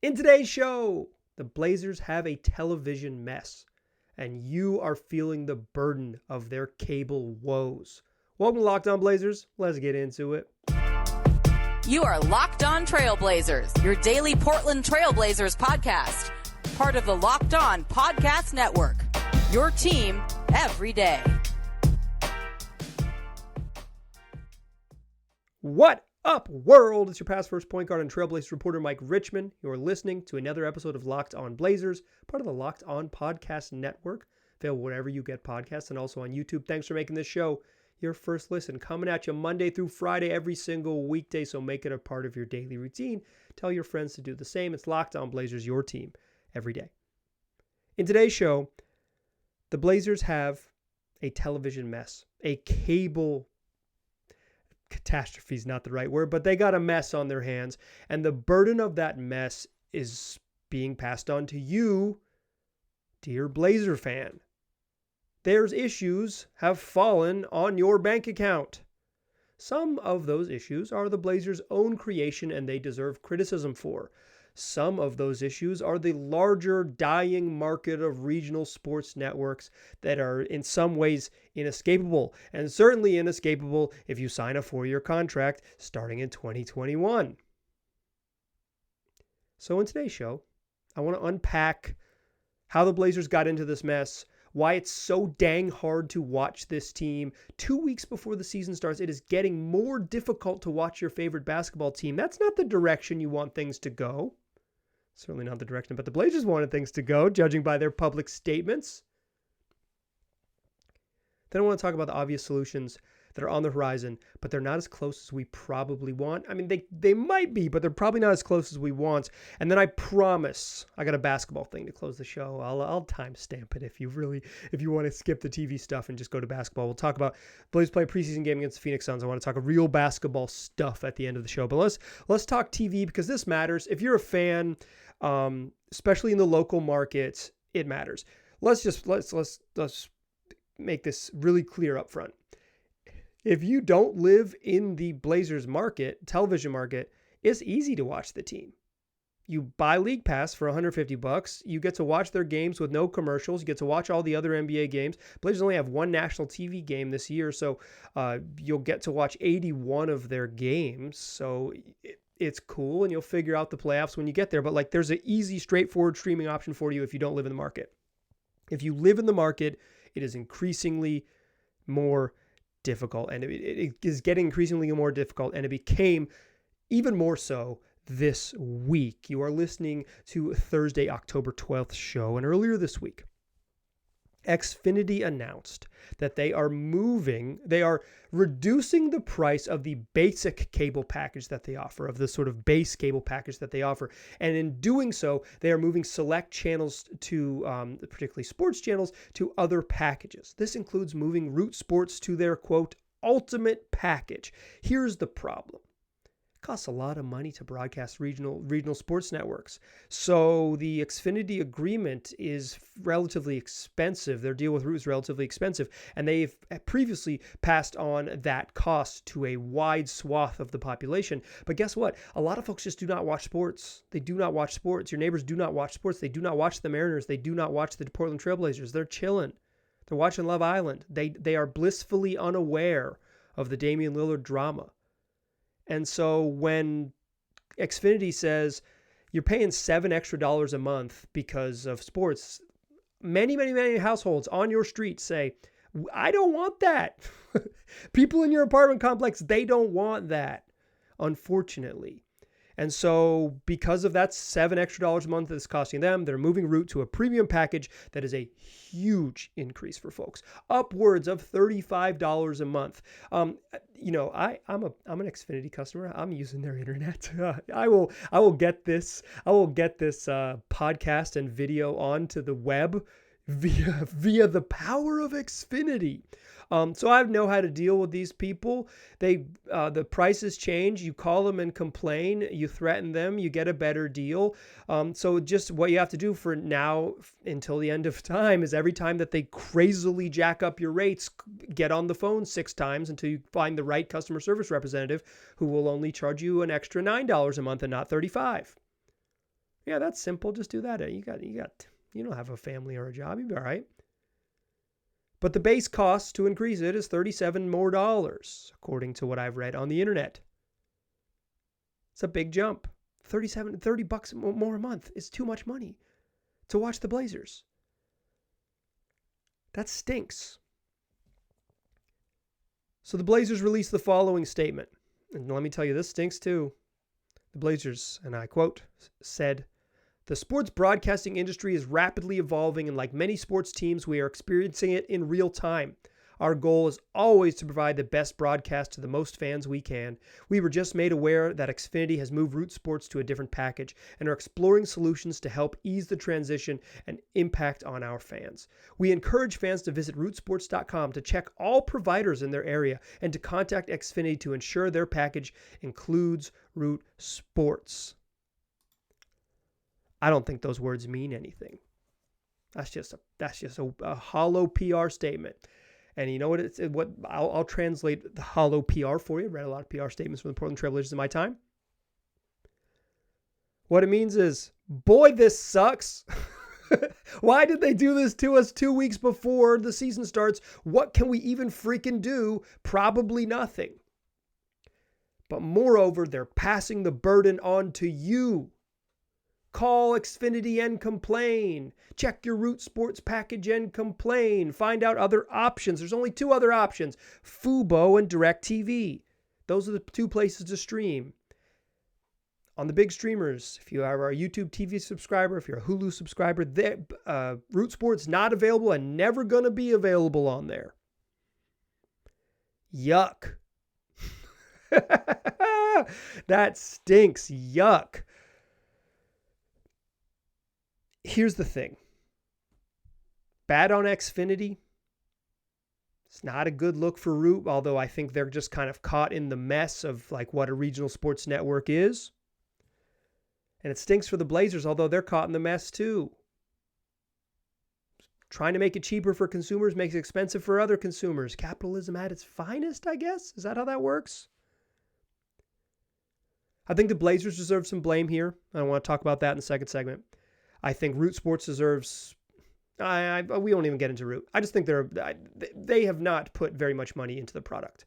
In today's show, the Blazers have a television mess, and you are feeling the burden of their cable woes. Welcome to Locked On Blazers. Let's get into it. You are Locked On Trailblazers, your daily Portland Trailblazers podcast. Part of the Locked On Podcast Network, your team every day. What up, world? It's your past first point guard and Trailblazers reporter Mike Richmond. You're listening to another episode of Locked On Blazers, part of the Locked On Podcast Network, available wherever you get podcasts and also on YouTube. Thanks for making this show your first listen. Coming at you Monday through Friday every single weekday, so make it a part of your daily routine. Tell your friends to do the same. It's Locked On Blazers, your team every day. In today's show, the Blazers have a television mess, a cable catastrophe is not the right word, but they got a mess on their hands, and the burden of that mess is being passed on to you, dear Blazer fan. Their issues have fallen on your bank account. Some of those issues are the Blazers' own creation, and they deserve criticism for. Some of those issues are the larger dying market of regional sports networks that are in some ways inescapable, and certainly inescapable if you sign a 4-year contract starting in 2021. So in today's show, I want to unpack how the Blazers got into this mess, why it's so dang hard to watch this team. 2 weeks before the season starts, it is getting more difficult to watch your favorite basketball team. That's not the direction you want things to go. Certainly not the direction, but the Blazers wanted things to go, judging by their public statements. Then I want to talk about the obvious solutions that are on the horizon, but they're not as close as we probably want. I mean, they might be, but they're probably not as close as we want. And then I promise, I got a basketball thing to close the show. I'll timestamp it if you want to skip the TV stuff and just go to basketball. We'll talk about Blazers play a preseason game against the Phoenix Suns. I want to talk real basketball stuff at the end of the show. But let's talk TV because this matters. If you're a fan, especially in the local markets, it matters. Let's make this really clear up front. If you don't live in the Blazers market, television market, it's easy to watch the team. You buy League Pass for $150. You get to watch their games with no commercials. You get to watch all the other NBA games. Blazers only have one national TV game this year, so you'll get to watch 81 of their games. So it's cool, and you'll figure out the playoffs when you get there. But there's an easy, straightforward streaming option for you if you don't live in the market. If you live in the market, it is increasingly more difficult, and it is getting increasingly more difficult, and it became even more so this week. You are listening to Thursday, October 12th show, and earlier this week, Xfinity announced that they are reducing the price of the basic cable package that they offer, of the sort of base cable package that they offer. And in doing so, they are moving select channels to, particularly sports channels, to other packages. This includes moving Root Sports to their, quote, ultimate package. Here's the problem. It costs a lot of money to broadcast regional sports networks. So the Xfinity agreement is relatively expensive. Their deal with Root is relatively expensive. And they've previously passed on that cost to a wide swath of the population. But guess what? A lot of folks just do not watch sports. They do not watch sports. Your neighbors do not watch sports. They do not watch the Mariners. They do not watch the Portland Trailblazers. They're chilling. They're watching Love Island. They are blissfully unaware of the Damian Lillard drama. And so when Xfinity says you're paying $7 extra a month because of sports, many households on your street say, I don't want that. People in your apartment complex, they don't want that, unfortunately. And so because of that $7 extra a month that's costing them, they're moving Root to a premium package that is a huge increase for folks, upwards of $35 a month. I'm an Xfinity customer. I'm using their internet. I will get this podcast and video onto the web via the power of Xfinity. So I know how to deal with these people. The prices change. You call them and complain. You threaten them. You get a better deal. So just what you have to do for now until the end of time is every time that they crazily jack up your rates, get on the phone 6 times until you find the right customer service representative who will only charge you an extra $9 a month and not $35. Yeah, that's simple. Just do that. You don't have a family or a job. You'll be all right. But the base cost to increase it is $37 more, according to what I've read on the internet. It's a big jump. $30 more a month is too much money to watch the Blazers. That stinks. So the Blazers released the following statement. And let me tell you, this stinks too. The Blazers, and I quote, said, "The sports broadcasting industry is rapidly evolving, and like many sports teams, we are experiencing it in real time. Our goal is always to provide the best broadcast to the most fans we can. We were just made aware that Xfinity has moved Root Sports to a different package and are exploring solutions to help ease the transition and impact on our fans. We encourage fans to visit rootsports.com to check all providers in their area and to contact Xfinity to ensure their package includes Root Sports." I don't think those words mean anything. That's just a hollow PR statement. And you know what? I'll translate the hollow PR for you. I've read a lot of PR statements from the Portland Trail Blazers in my time. What it means is, boy, this sucks. Why did they do this to us 2 weeks before the season starts? What can we even freaking do? Probably nothing. But moreover, they're passing the burden on to you. Call Xfinity and complain. Check your Root Sports package and complain. Find out other options. There's only 2 other options, Fubo and DirecTV. Those are the 2 places to stream. On the big streamers, if you are a YouTube TV subscriber, if you're a Hulu subscriber, Root Sports not available and never going to be available on there. Yuck. That stinks. Yuck. Here's the thing. Bad on Xfinity. It's not a good look for Root, although I think they're just kind of caught in the mess of like what a regional sports network is. And it stinks for the Blazers, although they're caught in the mess too. Trying to make it cheaper for consumers makes it expensive for other consumers. Capitalism at its finest, I guess. Is that how that works? I think the Blazers deserve some blame here. I want to talk about that in the second segment. I think Root Sports deserves... we won't even get into Root. I just think they have not put very much money into the product.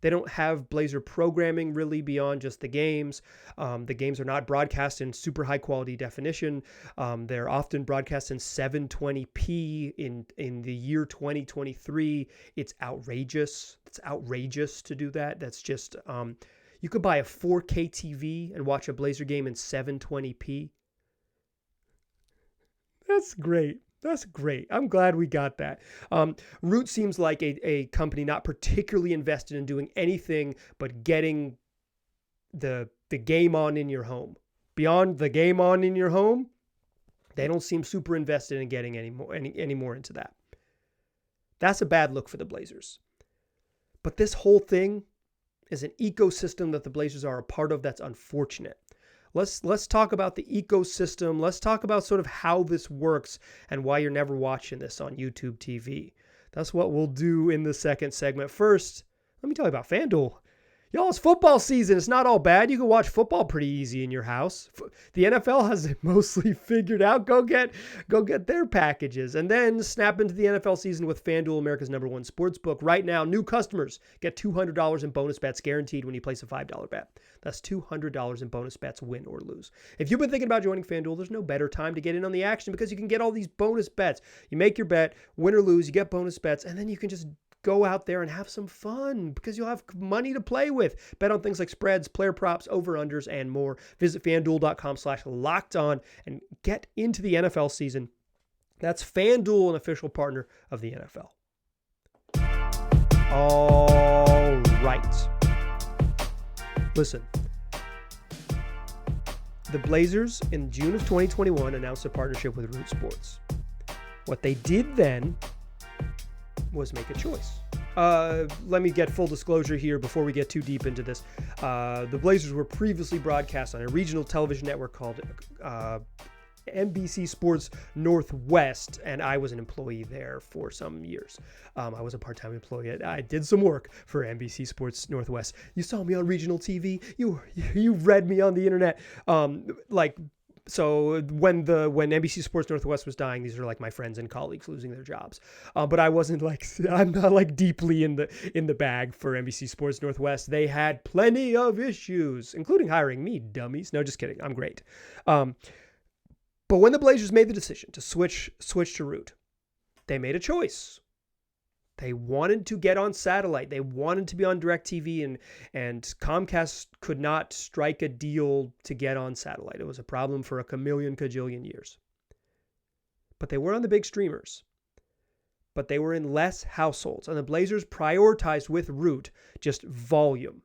They don't have Blazer programming really beyond just the games. The games are not broadcast in super high quality definition. They're often broadcast in 720p in the year 2023. It's outrageous. It's outrageous to do that. That's just... you could buy a 4K TV and watch a Blazer game in 720p. That's great. That's great. I'm glad we got that. Root seems like a company not particularly invested in doing anything but getting the game on in your home. Beyond the game on in your home, they don't seem super invested in getting any more into that. That's a bad look for the Blazers. But this whole thing is an ecosystem that the Blazers are a part of that's unfortunate. Let's talk about the ecosystem. Let's talk about sort of how this works and why you're never watching this on YouTube TV. That's what we'll do in the second segment. First, let me tell you about FanDuel. Y'all, it's football season. It's not all bad. You can watch football pretty easy in your house. The NFL has it mostly figured out. Go get their packages and then snap into the NFL season with FanDuel, America's #1 sportsbook. Right now, new customers get $200 in bonus bets guaranteed when you place a $5 bet. That's $200 in bonus bets, win or lose. If you've been thinking about joining FanDuel, there's no better time to get in on the action because you can get all these bonus bets. You make your bet, win or lose, you get bonus bets, and then you can just go out there and have some fun because you'll have money to play with. Bet on things like spreads, player props, over-unders, and more. Visit FanDuel.com/lockedon and get into the NFL season. That's FanDuel, an official partner of the NFL. All right. Listen. The Blazers in June of 2021 announced a partnership with Root Sports. What they did then was make a choice. Let me get full disclosure here before we get too deep into this. The Blazers were previously broadcast on a regional television network called NBC Sports Northwest, and I was an employee there for some years. I was a part-time employee. I did some work for NBC Sports Northwest. You saw me on regional TV. You read me on the internet. Like So when NBC Sports Northwest was dying, these are like my friends and colleagues losing their jobs. But I'm not like deeply in the bag for NBC Sports Northwest. They had plenty of issues, including hiring me, dummies. No, just kidding. I'm great. But when the Blazers made the decision to switch to Root, they made a choice. They wanted to get on satellite. They wanted to be on DirecTV, and Comcast could not strike a deal to get on satellite. It was a problem for a kajillion years. But they were on the big streamers. But they were in less households. And the Blazers prioritized with Root just volume.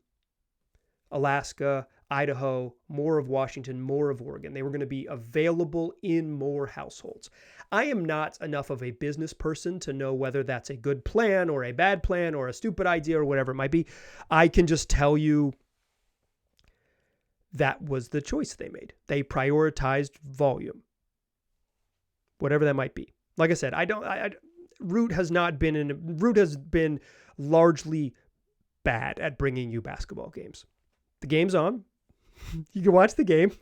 Alaska, Idaho, more of Washington, more of Oregon. They were going to be available in more households. I am not enough of a business person to know whether that's a good plan or a bad plan or a stupid idea or whatever it might be. I can just tell you that was the choice they made. They prioritized volume, whatever that might be. Like I said, Root has been largely bad at bringing you basketball games. The game's on. You can watch the game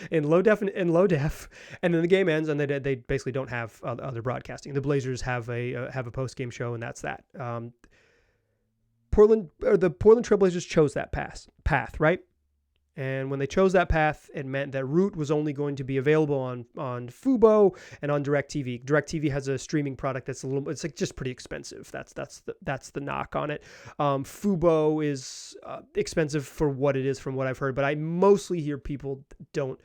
in low def, and then the game ends, and they basically don't have other broadcasting. The Blazers have a post game show, and that's that. The Portland Trailblazers chose that path, right? And when they chose that path, it meant that Root was only going to be available on Fubo and on DirecTV. DirecTV has a streaming product it's like just pretty expensive. That's the knock on it. Fubo is expensive for what it is, from what I've heard. But I mostly hear people don't.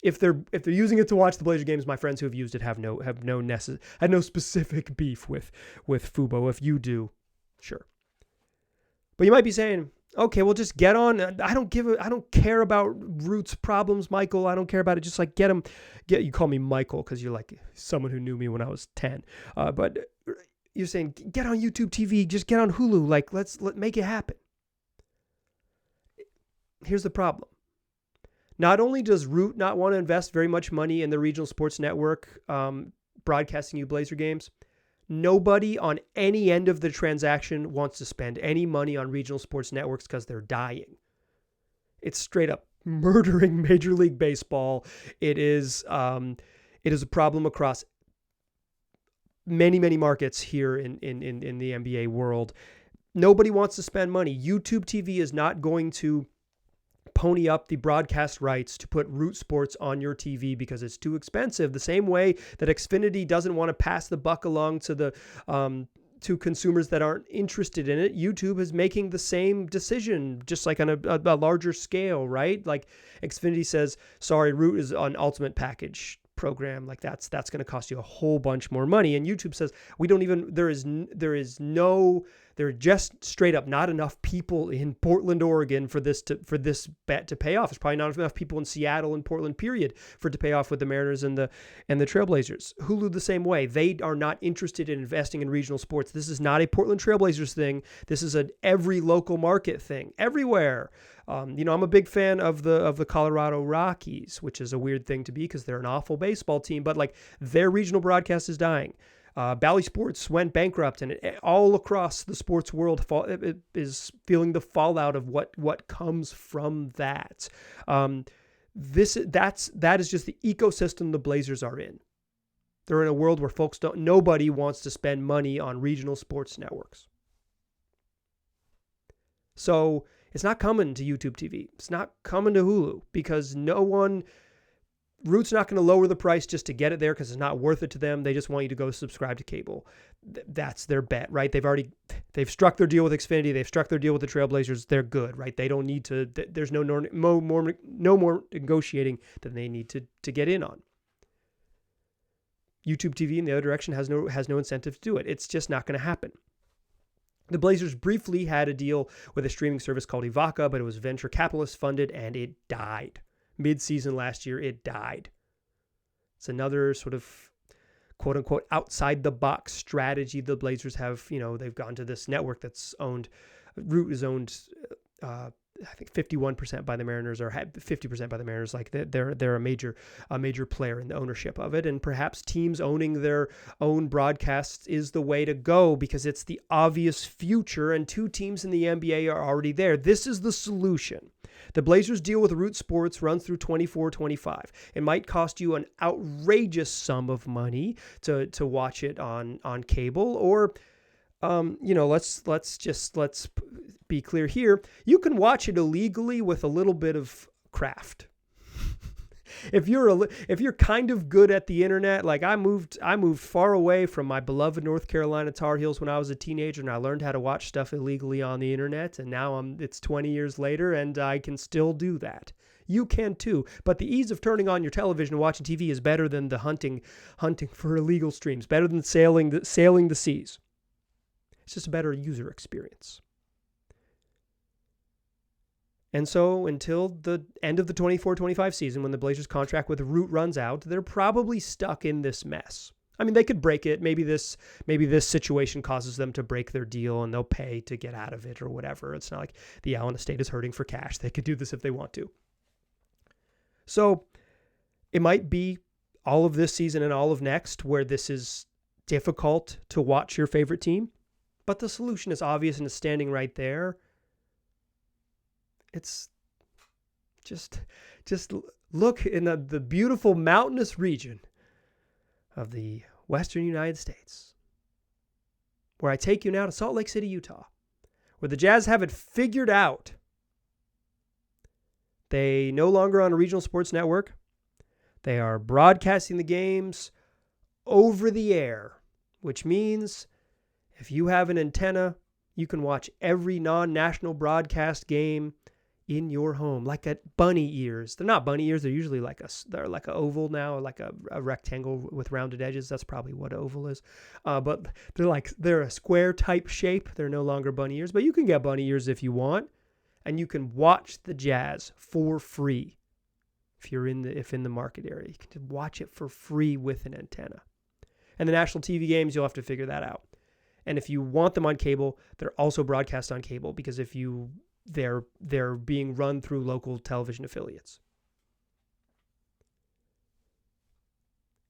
If they're using it to watch the Blazer games, my friends who have used it have no specific beef with Fubo. If you do, sure. But you might be saying, okay, well, just get on. I don't care about Root's problems, Michael. I don't care about it. Just like you call me Michael because you're like someone who knew me when I was 10. But you're saying, get on YouTube TV, just get on Hulu. Like, let's make it happen. Here's the problem. Not only does Root not want to invest very much money in the regional sports network broadcasting you Blazer games, nobody on any end of the transaction wants to spend any money on regional sports networks because they're dying. It's straight up murdering Major League Baseball. It is a problem across many, many markets here in the NBA world. Nobody wants to spend money. YouTube TV is not going to pony up the broadcast rights to put Root Sports on your TV because it's too expensive. The same way that Xfinity doesn't want to pass the buck along to the to consumers that aren't interested in it. YouTube is making the same decision, just like on a larger scale, right? Like Xfinity says, sorry, Root is on Ultimate Package program. Like that's going to cost you a whole bunch more money. And YouTube says there are just straight up not enough people in Portland, Oregon for this bet to pay off. There's probably not enough people in Seattle and Portland, period, for it to pay off with the Mariners and the Trailblazers. Hulu the same way. They are not interested in investing in regional sports. This is not a Portland Trailblazers thing. This is an every local market thing everywhere. I'm a big fan of the Colorado Rockies, which is a weird thing to be because they're an awful baseball team, but like their regional broadcast is dying. Bally Sports went bankrupt, and all across the sports world it is feeling the fallout of what comes from that. That is just the ecosystem the Blazers are in. They're in a world where nobody wants to spend money on regional sports networks. So it's not coming to YouTube TV. It's not coming to Hulu because Root's not going to lower the price just to get it there because it's not worth it to them. They just want you to go subscribe to cable. That's their bet, right? They've struck their deal with Xfinity. They've struck their deal with the Trailblazers. They're good, right? They don't need to. There's no more negotiating than they need to get in on. YouTube TV in the other direction has no incentive to do it. It's just not going to happen. The Blazers briefly had a deal with a streaming service called Ivaka, but it was venture capitalist funded and it died. Mid-season last year, it died. It's another sort of quote-unquote outside-the-box strategy the Blazers have. They've gone to this network that's owned. Root is owned I think 51% by the Mariners or 50% by the Mariners. Like they're a major player in the ownership of it. And perhaps teams owning their own broadcasts is the way to go because it's the obvious future and two teams in the NBA are already there. This is the solution. The Blazers deal with Root Sports runs through 24-25. It might cost you an outrageous sum of money to watch it on cable, or let's be clear here. You can watch it illegally with a little bit of craft. If you're kind of good at the internet, like I moved far away from my beloved North Carolina Tar Heels when I was a teenager, and I learned how to watch stuff illegally on the internet, and now it's 20 years later and I can still do that. You can too, but the ease of turning on your television and watching TV is better than the hunting for illegal streams, better than sailing the seas. It's just a better user experience. And so until the end of the 24-25 season, when the Blazers contract with Root runs out, they're probably stuck in this mess. I mean, they could break it. Maybe this situation causes them to break their deal and they'll pay to get out of it or whatever. It's not like the Allen estate is hurting for cash. They could do this if they want to. So it might be all of this season and all of next where this is difficult to watch your favorite team, but the solution is obvious and is standing right there. It's just look in the beautiful mountainous region of the western United States, where I take you now to Salt Lake City, Utah, where the Jazz have it figured out. They no longer on a regional sports network. They are broadcasting the games over the air, which means if you have an antenna, you can watch every non-national broadcast game in your home, like at bunny ears. They're not bunny ears. They're usually they're like an oval now, like a rectangle with rounded edges. That's probably what oval is. But they're a square type shape. They're no longer bunny ears, but you can get bunny ears if you want. And you can watch the Jazz for free. If in the market area, you can just watch it for free with an antenna. And the national TV games, you'll have to figure that out. And if you want them on cable, they're also broadcast on cable because they're being run through local television affiliates.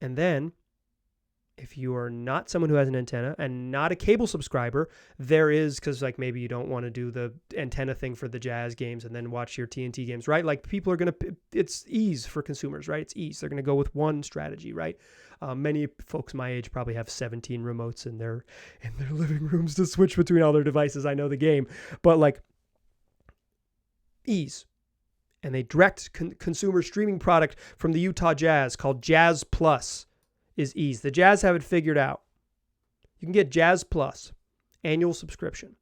And then, if you are not someone who has an antenna and not a cable subscriber, there is, because like maybe you don't want to do the antenna thing for the Jazz games and then watch your TNT games, right? Like people are it's ease for consumers, right? It's ease. They're going to go with one strategy, right? Many folks my age probably have 17 remotes in their living rooms to switch between all their devices. I know the game, but like ease. And a direct consumer streaming product from the Utah Jazz called Jazz Plus is ease. The Jazz have it figured out. You can get Jazz Plus annual subscription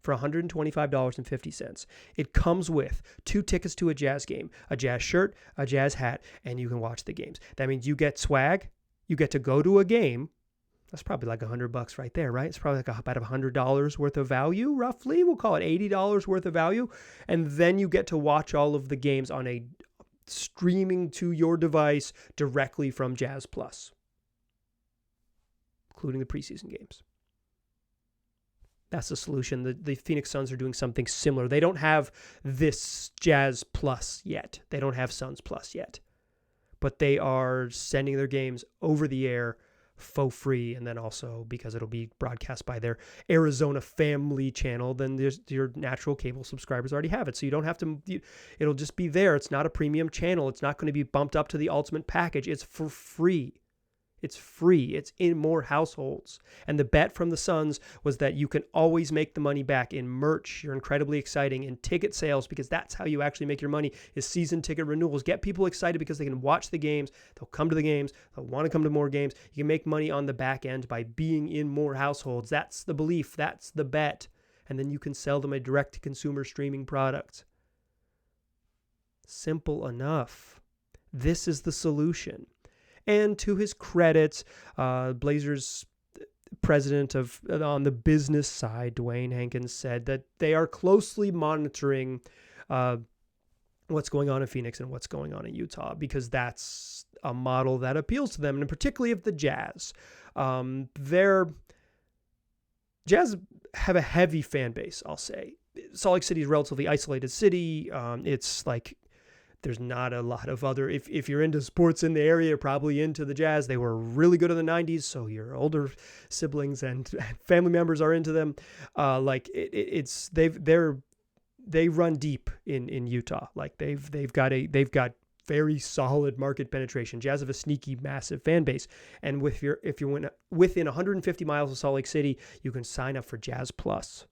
for $125.50. It comes with 2 tickets to a Jazz game, a Jazz shirt, a Jazz hat, and you can watch the games. That means you get swag. You get to go to a game. That's probably like $100 right there, right? It's probably like about $100 worth of value, roughly. We'll call it $80 worth of value. And then you get to watch all of the games on a streaming to your device directly from Jazz Plus, including the preseason games. That's the solution. The Phoenix Suns are doing something similar. They don't have this Jazz Plus yet. They don't have Suns Plus yet. But they are sending their games over the air for free, and then also because it'll be broadcast by their Arizona family channel, then your natural cable subscribers already have it. So you don't have to, it'll just be there. It's not a premium channel. It's not going to be bumped up to the ultimate package. It's for free. It's free. It's in more households. And the bet from the Suns was that you can always make the money back in merch. You're incredibly exciting in ticket sales, because that's how you actually make your money, is season ticket renewals. Get people excited because they can watch the games. They'll come to the games. They'll want to come to more games. You can make money on the back end by being in more households. That's the belief. That's the bet. And then you can sell them a direct-to-consumer streaming product. Simple enough. This is the solution. And to his credit, Blazers president on the business side, Dwayne Hankins, said that they are closely monitoring what's going on in Phoenix and what's going on in Utah, because that's a model that appeals to them, and particularly if the Jazz. Jazz have a heavy fan base, I'll say. Salt Lake City is a relatively isolated city. It's like there's not a lot of other, if you're into sports in the area, you're probably into the Jazz. They were really good in the 90s, so your older siblings and family members are into them. They run deep in Utah. Like they've got very solid market penetration. Jazz have a sneaky, massive fan base. And if you're within 150 miles of Salt Lake City, you can sign up for Jazz Plus,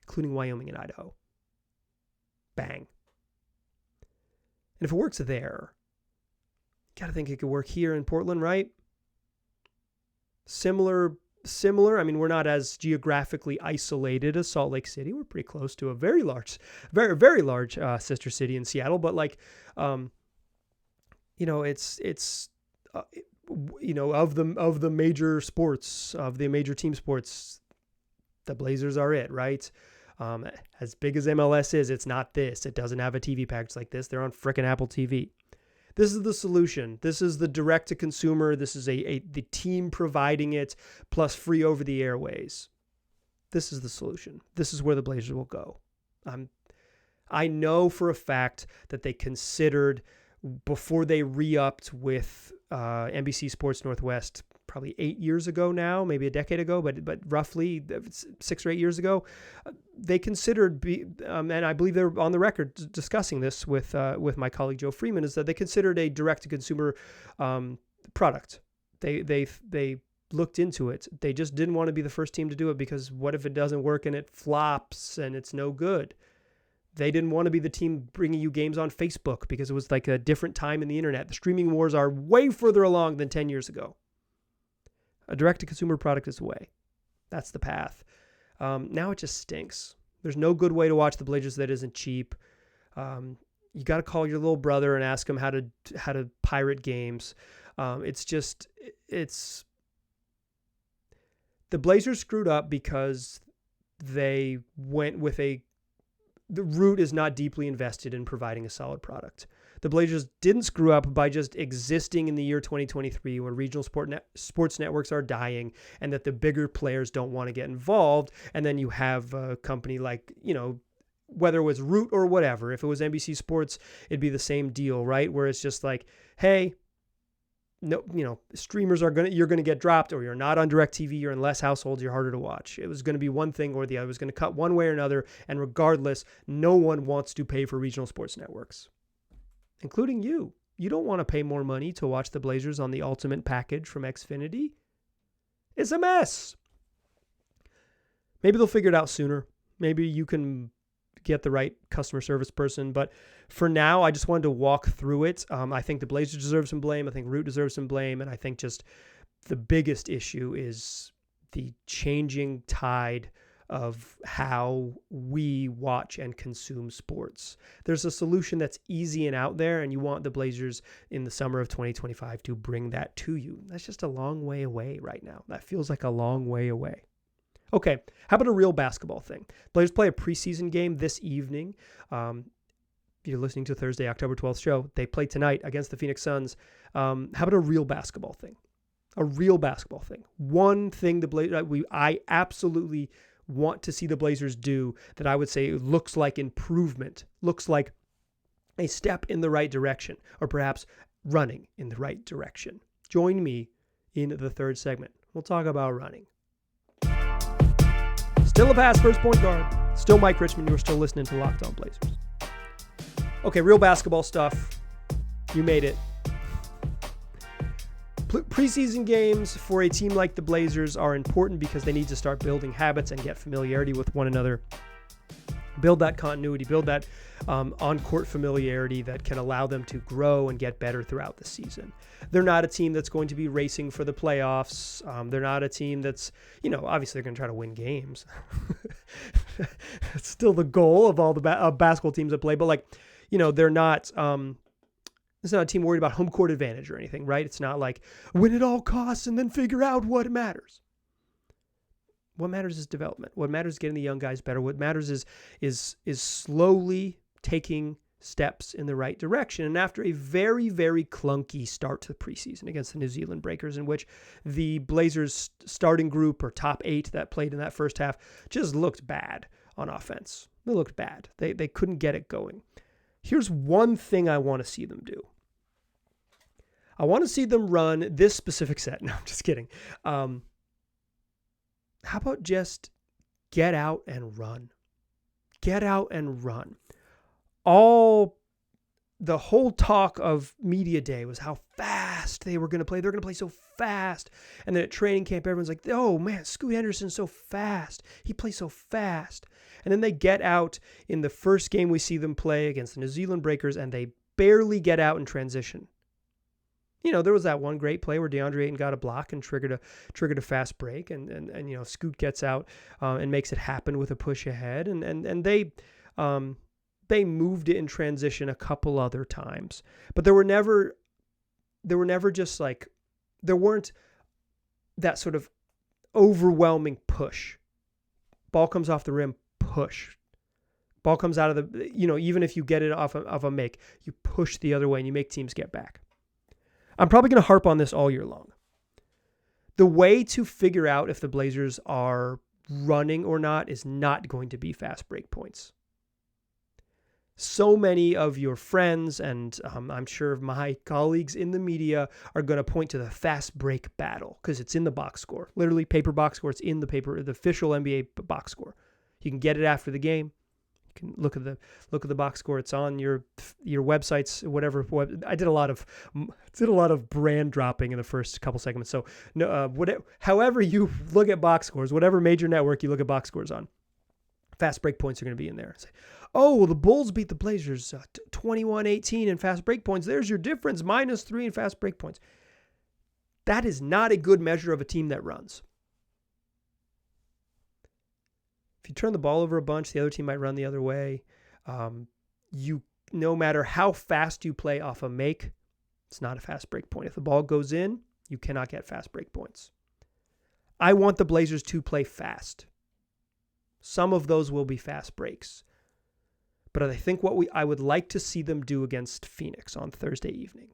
including Wyoming and Idaho. Bang. And if it works there, you got to think it could work here in Portland, right? Similar. I mean, we're not as geographically isolated as Salt Lake City. We're pretty close to a very, very large sister city in Seattle. But like, it's of the major sports, of the major team sports, the Blazers are it, right? As big as MLS is, it's not this. It doesn't have a TV package like this. They're on frickin' Apple TV. This is the solution. This is the direct to consumer. This is the team providing it plus free over the airways. This is the solution. This is where the Blazers will go. I know for a fact that they considered, before they re-upped with NBC Sports Northwest, probably 8 years ago now, maybe a decade ago, but roughly 6 or 8 years ago, they considered, and I believe they're on the record discussing this with my colleague Joe Freeman, is that they considered a direct-to-consumer product. They looked into it. They just didn't want to be the first team to do it, because what if it doesn't work and it flops and it's no good? They didn't want to be the team bringing you games on Facebook because it was like a different time in the internet. The streaming wars are way further along than 10 years ago. A direct-to-consumer product is the way. That's the path. Now it just stinks. There's no good way to watch the Blazers that isn't cheap. You got to call your little brother and ask him how to pirate games. The Blazers screwed up because they went with the root is not deeply invested in providing a solid product. The Blazers didn't screw up by just existing in the year 2023, where regional sports networks are dying and that the bigger players don't want to get involved. And then you have a company like, whether it was Root or whatever, if it was NBC Sports, it'd be the same deal, right? Where it's just like, hey, no, streamers you're going to get dropped, or you're not on DirecTV, you're in less households, you're harder to watch. It was going to be one thing or the other. It was going to cut one way or another. And regardless, no one wants to pay for regional sports networks, including you. You don't want to pay more money to watch the Blazers on the ultimate package from Xfinity. It's a mess. Maybe they'll figure it out sooner. Maybe you can get the right customer service person. But for now, I just wanted to walk through it. I think the Blazers deserve some blame. I think Root deserves some blame. And I think just the biggest issue is the changing tide of how we watch and consume sports. There's a solution that's easy and out there, and you want the Blazers in the summer of 2025 to bring that to you. That's just a long way away right now. That feels like a long way away. Okay, how about a real basketball thing? Blazers play a preseason game this evening. You're listening to Thursday, October 12th show. They play tonight against the Phoenix Suns. How about a real basketball thing? A real basketball thing. One thing I absolutely want to see the Blazers do that I would say looks like improvement, looks like a step in the right direction, or perhaps running in the right direction. Join me in the third segment. We'll talk about running. Still a pass first point guard. Still Mike Richmond. You're still listening to Locked On Blazers. Okay, real basketball stuff. You made it. Preseason games for a team like the Blazers are important because they need to start building habits and get familiarity with one another. Build that continuity, build that on-court familiarity that can allow them to grow and get better throughout the season. They're not a team that's going to be racing for the playoffs. They're not a team that's, obviously they're going to try to win games. It's still the goal of all the basketball teams that play, but they're not... It's not a team worried about home court advantage or anything, right? It's not like win at all costs and then figure out what matters. What matters is development. What matters is getting the young guys better. What matters is slowly taking steps in the right direction. And after a very, very clunky start to the preseason against the New Zealand Breakers, in which the Blazers starting group or top 8 that played in that first half just looked bad. on offense. They looked bad. They couldn't get it going. Here's one thing I want to see them do. I want to see them run this specific set. No, I'm just kidding. How about just get out and run? Get out and run. The whole talk of media day was how fast they were going to play. They're going to play so fast. And then at training camp, everyone's like, oh man, Scoot Henderson's so fast. He plays so fast. And then they get out in the first game we see them play against the New Zealand Breakers, and they barely get out in transition. There was that one great play where DeAndre Ayton got a block and triggered a fast break, and Scoot gets out and makes it happen with a push ahead, and they moved it in transition a couple other times, but there weren't that sort of overwhelming push. Ball comes off the rim, push. Ball comes out of the, even if you get it off of a make, you push the other way and you make teams get back. I'm probably going to harp on this all year long. The way to figure out if the Blazers are running or not is not going to be fast break points. So many of your friends and I'm sure my colleagues in the media are going to point to the fast break battle because it's in the box score. Literally paper box score. It's in the official NBA box score. You can get it after the game. You can look at the box score. It's on your websites, whatever. I did a lot of brand dropping in the first couple segments. So however you look at box scores, whatever major network you look at box scores on, fast break points are going to be in there. Say, oh, well, the Bulls beat the Blazers 21-18 in fast break points. There's your difference, -3 in fast break points. That is not a good measure of a team that runs. If you turn the ball over a bunch, the other team might run the other way. No matter how fast you play off a make, it's not a fast break point. If the ball goes in, you cannot get fast break points. I want the Blazers to play fast. Some of those will be fast breaks. But I think I would like to see them do against Phoenix on Thursday evening,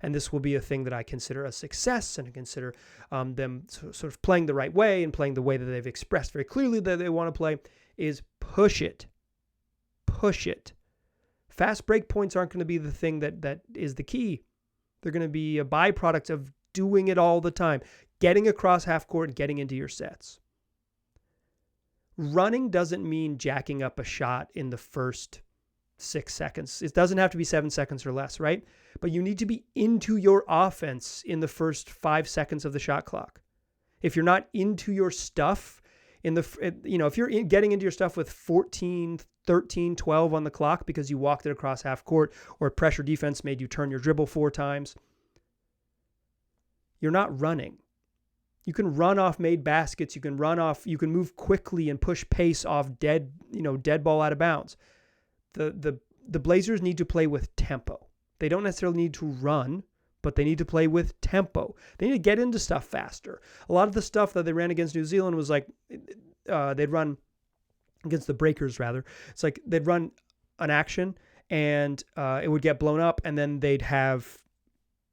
and this will be a thing that I consider a success, and I consider them sort of playing the right way and playing the way that they've expressed very clearly that they want to play, is push it. Push it. Fast break points aren't going to be the thing that is the key. They're going to be a byproduct of doing it all the time, getting across half court and getting into your sets. Running doesn't mean jacking up a shot in the first 6 seconds. It doesn't have to be 7 seconds or less, right? But you need to be into your offense in the first 5 seconds of the shot clock. If you're not into your stuff if you're getting into your stuff with 14, 13, 12 on the clock because you walked it across half court or pressure defense made you turn your dribble 4 times, you're not running. You can run off made baskets. You can move quickly and push pace off dead ball out of bounds. The Blazers need to play with tempo. They don't necessarily need to run, but they need to play with tempo. They need to get into stuff faster. A lot of the stuff that they ran against New Zealand was like they'd run against the Breakers, rather. It's like they'd run an action and it would get blown up, and then they'd have,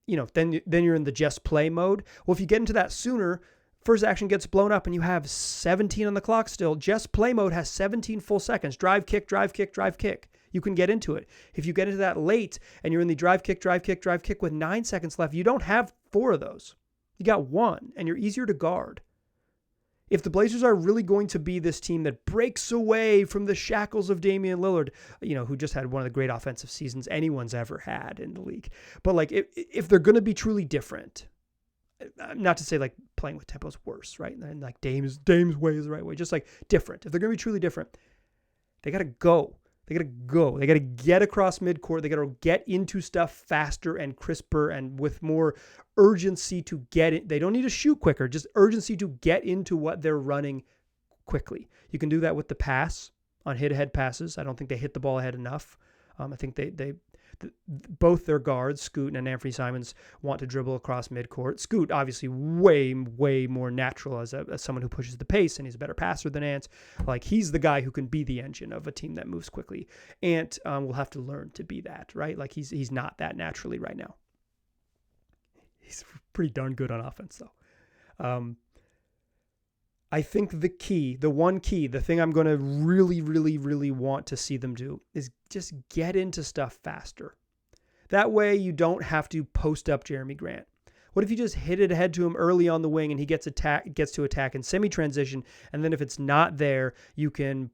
then you're in the just play mode. Well, if you get into that sooner, first action gets blown up and you have 17 on the clock still. Just play mode has 17 full seconds. Drive, kick, drive, kick, drive, kick. You can get into it. If you get into that late and you're in the drive, kick, drive, kick, drive, kick with 9 seconds left, you don't have 4 of those. You got 1, and you're easier to guard. If the Blazers are really going to be this team that breaks away from the shackles of Damian Lillard, who just had one of the great offensive seasons anyone's ever had in the league. But like, if they're going to be truly different, not to say like playing with tempo is worse, right? And like Dame's way is the right way, just like different. If they're going to be truly different, they got to go. They got to go. They got to get across midcourt. They got to get into stuff faster and crisper and with more urgency to get it. They don't need to shoot quicker, just urgency to get into what they're running quickly. You can do that with the pass on hit-ahead passes. I don't think they hit the ball ahead enough. I think both their guards, Scoot and Anthony Simons, want to dribble across midcourt. Scoot, obviously, way more natural as someone who pushes the pace, and he's a better passer than Ant. Like, he's the guy who can be the engine of a team that moves quickly. Ant will have to learn to be that, right? Like, he's not that naturally right now. He's pretty darn good on offense, though. I think the thing I'm going to really, really, really want to see them do is just get into stuff faster. That way you don't have to post up Jeremy Grant. What if you just hit it ahead to him early on the wing and he gets to attack in semi-transition, and then if it's not there, you can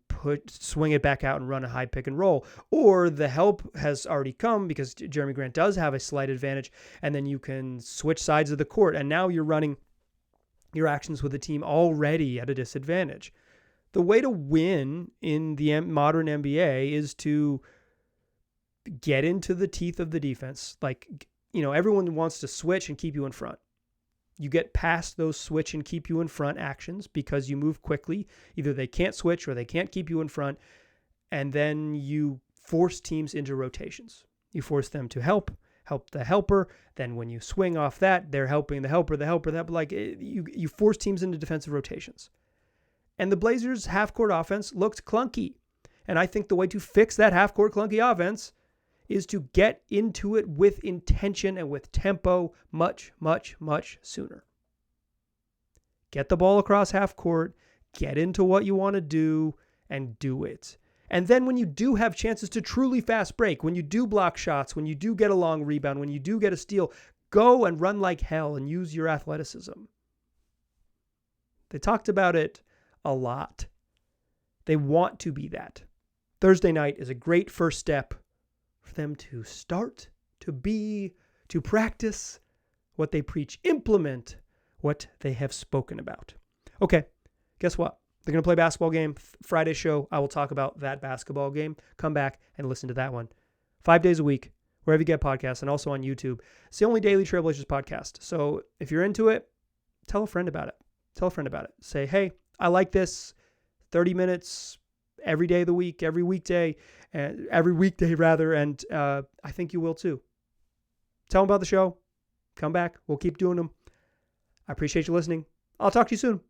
swing it back out and run a high pick and roll. Or the help has already come because Jeremy Grant does have a slight advantage, and then you can switch sides of the court, and now you're running your actions with a team already at a disadvantage. The way to win in the modern NBA is to get into the teeth of the defense. Like, everyone wants to switch and keep you in front. You get past those switch and keep you in front actions because you move quickly. Either they can't switch or they can't keep you in front. And then you force teams into rotations. You force them to help the helper. Then when you swing off that, they're helping the helper. You force teams into defensive rotations. And the Blazers' half-court offense looked clunky. And I think the way to fix that half-court clunky offense is to get into it with intention and with tempo much, much, much sooner. Get the ball across half court, get into what you want to do, and do it. And then when you do have chances to truly fast break, when you do block shots, when you do get a long rebound, when you do get a steal, go and run like hell and use your athleticism. They talked about it a lot. They want to be that. Thursday night is a great first step for them to start, to practice what they preach, implement what they have spoken about. Okay, guess what? They're going to play a basketball game. Friday show, I will talk about that basketball game. Come back and listen to that one. 5 days a week, wherever you get podcasts, and also on YouTube. It's the only daily Trailblazers podcast. So if you're into it, tell a friend about it. Say, hey, I like this. 30 minutes every day of the week, every weekday, and I think you will too. Tell them about the show. Come back. We'll keep doing them. I appreciate you listening. I'll talk to you soon.